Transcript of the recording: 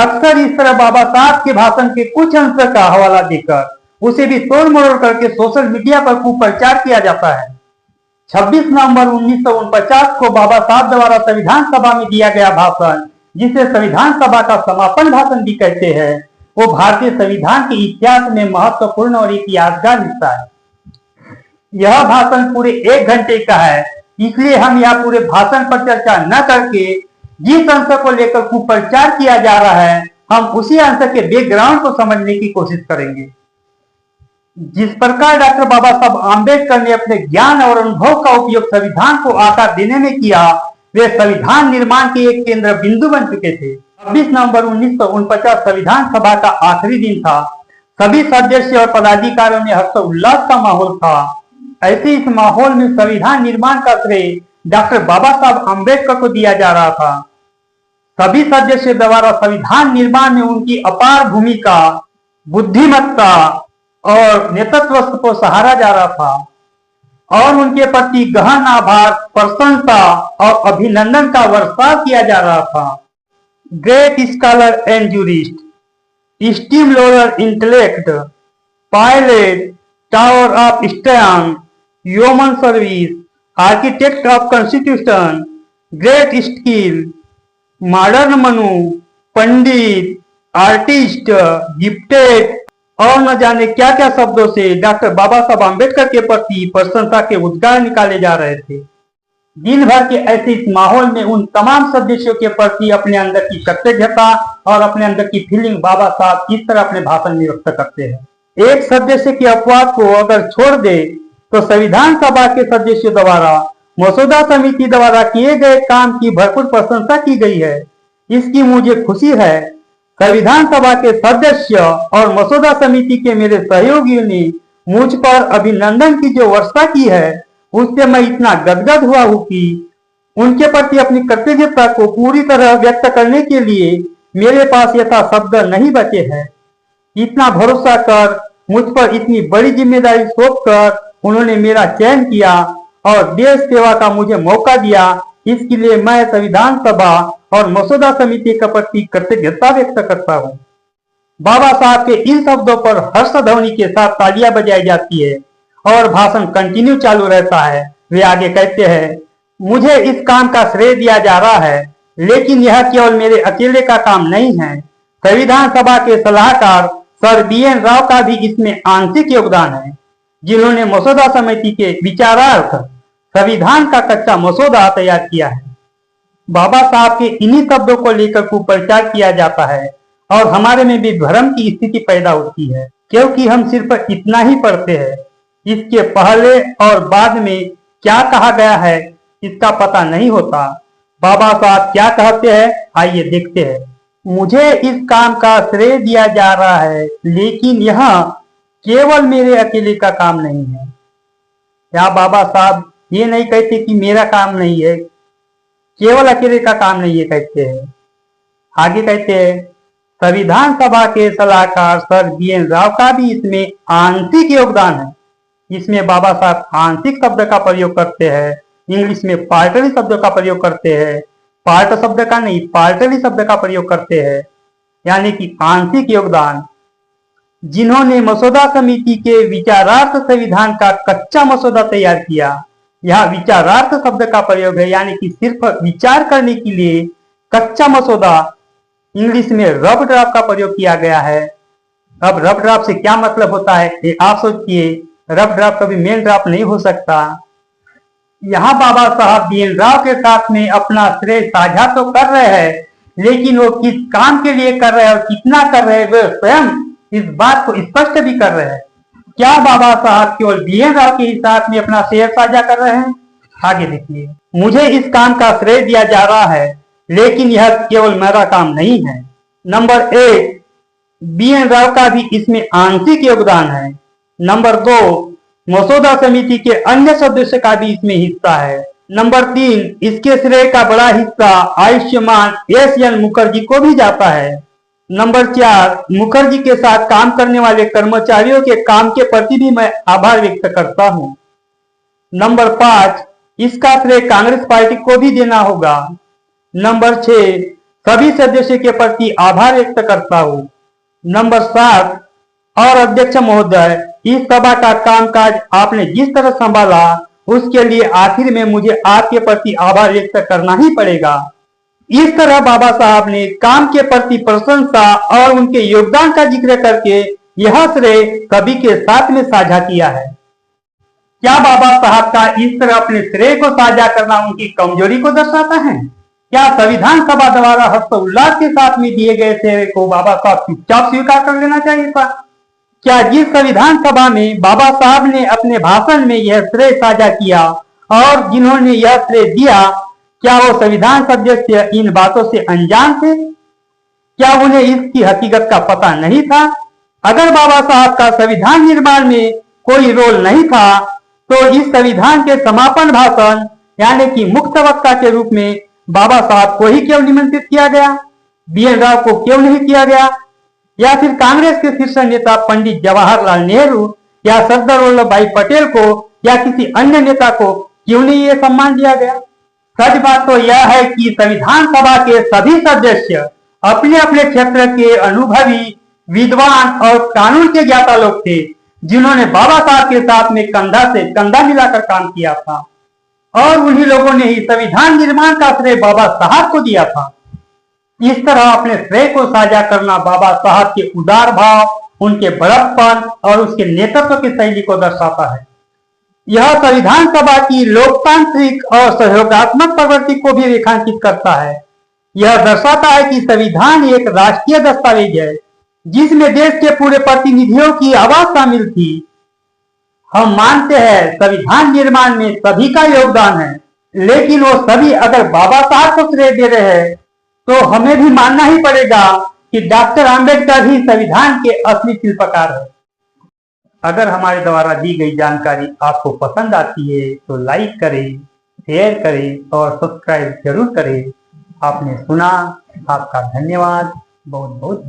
अक्सर इस तरह बाबा साहब के भाषण के कुछ अंश का हवाला देकर उसे भी तोड़ मरोड़ करके सोशल मीडिया पर कुप्रचार किया जाता है। 26 नवंबर 1949 को बाबा साहब द्वारा संविधान सभा में दिया गया भाषण, जिसे संविधान सभा का समापन भाषण भी कहते हैं, वो भारतीय संविधान के इतिहास में महत्वपूर्ण और एक यादगार हिस्सा है। यह भाषण पूरे 1 घंटे का है, इसलिए हम यहाँ पूरे भाषण पर चर्चा न करके जिस अंश को लेकर कुप्रचार किया जा रहा है, हम उसी अंश के बैकग्राउंड को समझने की कोशिश करेंगे। जिस प्रकार डॉक्टर बाबा साहब आम्बेडकर ने अपने ज्ञान और अनुभव का उपयोग संविधान को आकार देने में किया, वे संविधान निर्माण के एक केंद्र बिंदु बन चुके थे। 26 नवंबर 1949 संविधान सभा का आखिरी दिन था। सभी सदस्य और पदाधिकारियों में हर्षोल्लास का माहौल था। ऐसे इस माहौल में संविधान निर्माण का श्रेय डॉक्टर बाबा साहब आम्बेडकर को दिया जा रहा था। सभी सदस्यों द्वारा संविधान निर्माण में उनकी अपार भूमिका, बुद्धिमत्ता और नेतृत्व को सहारा जा रहा था और उनके प्रति गहन आभार, प्रशंसा और अभिनंदन का वर्षाव किया जा रहा था। Great scholar and jurist, steam lower intellect, pilot, tower of strength, human service, architect of constitution, great skill, modern Manu, Pandit, artist, gifted और न जाने क्या क्या शब्दों से डॉक्टर बाबा साहब आम्बेडकर के प्रति प्रशंसा के उद्गार निकाले जा रहे थे। दिन भर के ऐसे इस माहौल में उन तमाम सदस्यों के प्रति अपने अंदर की कृतज्ञता और अपने अंदर की फीलिंग बाबा साहब इस तरह अपने भाषण में व्यक्त करते हैं। एक सदस्य के अपवाद को अगर छोड़ दे तो संविधान सभा के सदस्यों द्वारा मसौदा समिति द्वारा किए गए काम की भरपूर प्रशंसा की गई है। इसकी मुझे खुशी है। संविधान सभा के सदस्य और मसौदा समिति के मेरे सहयोगियों ने मुझ पर अभिनंदन की जो वर्षा की है, उससे मैं इतना गदगद हुआ हूँ कि उनके प्रति अपनी कृतज्ञता को पूरी तरह व्यक्त करने के लिए मेरे पास यथा शब्द नहीं बचे हैं। इतना भरोसा कर, मुझ पर इतनी बड़ी जिम्मेदारी सौंप कर उन्होंने मेरा चयन किया और देश सेवा का मुझे मौका दिया। इसके लिए मैं संविधान सभा और मसौदा समिति के प्रति कृतज्ञता व्यक्त करता हूँ। बाबा साहब के इन शब्दों पर हर्ष ध्वनि के साथ तालियां बजाई जाती है और भाषण कंटिन्यू चालू रहता है। वे आगे कहते हैं, मुझे इस काम का श्रेय दिया जा रहा है, लेकिन यह केवल मेरे अकेले का काम नहीं है। संविधान सभा के सलाहकार सर BN राव का भी इसमें आंशिक योगदान है, जिन्होंने मसौदा समिति के विचारार्थ संविधान का कच्चा मसौदा तैयार किया है। बाबा साहब के इन्हीं शब्दों को लेकर कुप्रचार किया जाता है और हमारे में भी भ्रम की स्थिति पैदा होती है, क्योंकि हम सिर्फ इतना ही पढ़ते हैं। इसके पहले और बाद में क्या कहा गया है इसका पता नहीं होता। बाबा साहब क्या कहते हैं, आइए देखते हैं। मुझे इस काम का श्रेय दिया जा रहा है, लेकिन यह केवल मेरे अकेले का काम नहीं है। या बाबा साहब ये नहीं कहते कि मेरा काम नहीं है, केवल अकेले का काम नहीं है कहते हैं। आगे कहते हैं, संविधान सभा के सलाहकार सर BN राव का भी इसमें आंशिक योगदान है। इसमें बाबा साहब आंशिक शब्द का प्रयोग करते हैं, इंग्लिश में पार्टली शब्द का प्रयोग करते हैं। पार्ट शब्द का नहीं, पार्टली शब्द का प्रयोग करते हैं, यानी कि आंशिक योगदान। जिन्होंने मसौदा समिति के विचारार्थ संविधान का कच्चा मसौदा तैयार किया। यह विचारार्थ शब्द का प्रयोग है, यानी कि सिर्फ विचार करने के लिए कच्चा मसौदा। इंग्लिश में रफ ड्राफ्ट का प्रयोग किया गया है। अब रफ ड्राफ्ट से क्या मतलब होता है ये आप सोचिए। रफ ड्राफ्ट कभी मेन ड्राफ्ट नहीं हो सकता। यहाँ बाबा साहब BN राव के साथ में अपना श्रेय साझा तो कर रहे हैं, लेकिन वो किस काम के लिए कर रहे हैं और कितना कर रहे हैं वे स्वयं इस बात को स्पष्ट भी कर रहे हैं। क्या बाबा साहब केवल BN राव के साथ में अपना श्रेय साझा कर रहे हैं? आगे देखिए, मुझे इस काम का श्रेय दिया जा रहा है, लेकिन यह केवल मेरा काम नहीं है। नंबर 1, BN राव का भी इसमें आंशिक योगदान है। नंबर 2, मसौदा समिति के अन्य सदस्य का भी इसमें हिस्सा है। नंबर 3, इसके श्रेय का बड़ा हिस्सा आयुष्मान SN मुखर्जी को भी जाता है। नंबर 4, मुखर्जी के साथ काम करने वाले कर्मचारियों के काम के प्रति भी मैं आभार व्यक्त करता हूं। नंबर 5, इसका श्रेय कांग्रेस पार्टी को भी देना होगा। नंबर 6, सभी सदस्यों के प्रति आभार व्यक्त करता हूँ। नंबर 7 और अध्यक्ष महोदय, इस सभा का कामकाज आपने जिस तरह संभाला उसके लिए आखिर में मुझे आपके प्रति आभार व्यक्त करना ही पड़ेगा। इस तरह बाबा साहब ने काम के प्रति प्रशंसा और उनके योगदान का जिक्र करके यह श्रेय सभी के साथ में साझा किया है। क्या बाबा साहब का इस तरह अपने श्रेय को साझा करना उनकी कमजोरी को दर्शाता है? क्या संविधान सभा द्वारा हर्षोल्लास के साथ में दिए गए श्रेय को बाबा साहब चुपचाप स्वीकार कर लेना चाहिए था? क्या जिस संविधान सभा में बाबा साहब ने अपने भाषण में यह श्रेय साझा किया और जिन्होंने यह श्रेय दिया, क्या वो संविधान सदस्य इन बातों से अनजान थे? क्या उन्हें इसकी हकीकत का पता नहीं था? अगर बाबा साहब का संविधान निर्माण में कोई रोल नहीं था तो इस संविधान के समापन भाषण यानी कि मुख्य वक्ता के रूप में बाबा साहब को ही क्यों निमंत्रित किया गया? BN राव को क्यों नहीं किया गया? या फिर कांग्रेस के शीर्ष नेता पंडित जवाहरलाल नेहरू या सरदार वल्लभ भाई पटेल को या किसी अन्य नेता को क्यों नहीं ये सम्मान दिया गया? सच बात तो यह है कि संविधान सभा के सभी सदस्य अपने अपने क्षेत्र के अनुभवी, विद्वान और कानून के ज्ञाता लोग थे, जिन्होंने बाबा साहब के साथ में कंधा से कंधा मिलाकर काम किया था और उन्हीं लोगों ने ही संविधान निर्माण का श्रेय बाबा साहब को दिया था। इस तरह अपने श्रेय को साझा करना बाबा साहब के उदार भाव, उनके बड़प्पन और उसके नेतृत्व की शैली को दर्शाता है। यह संविधान सभा की लोकतांत्रिक और सहयोगात्मक प्रवृत्ति को भी रेखांकित करता है। यह दर्शाता है कि संविधान एक राष्ट्रीय दस्तावेज है जिसमें देश के पूरे प्रतिनिधियों की आवाज शामिल थी। हम मानते हैं संविधान निर्माण में सभी का योगदान है, लेकिन वो सभी अगर बाबा साहब को श्रेय दे रहे हैं तो हमें भी मानना ही पड़ेगा कि डॉक्टर आम्बेडकर ही संविधान के असली शिल्पकार है। अगर हमारे द्वारा दी गई जानकारी आपको पसंद आती है तो लाइक करें, शेयर करें और सब्सक्राइब जरूर करें। आपने सुना, आपका धन्यवाद, बहुत बहुत।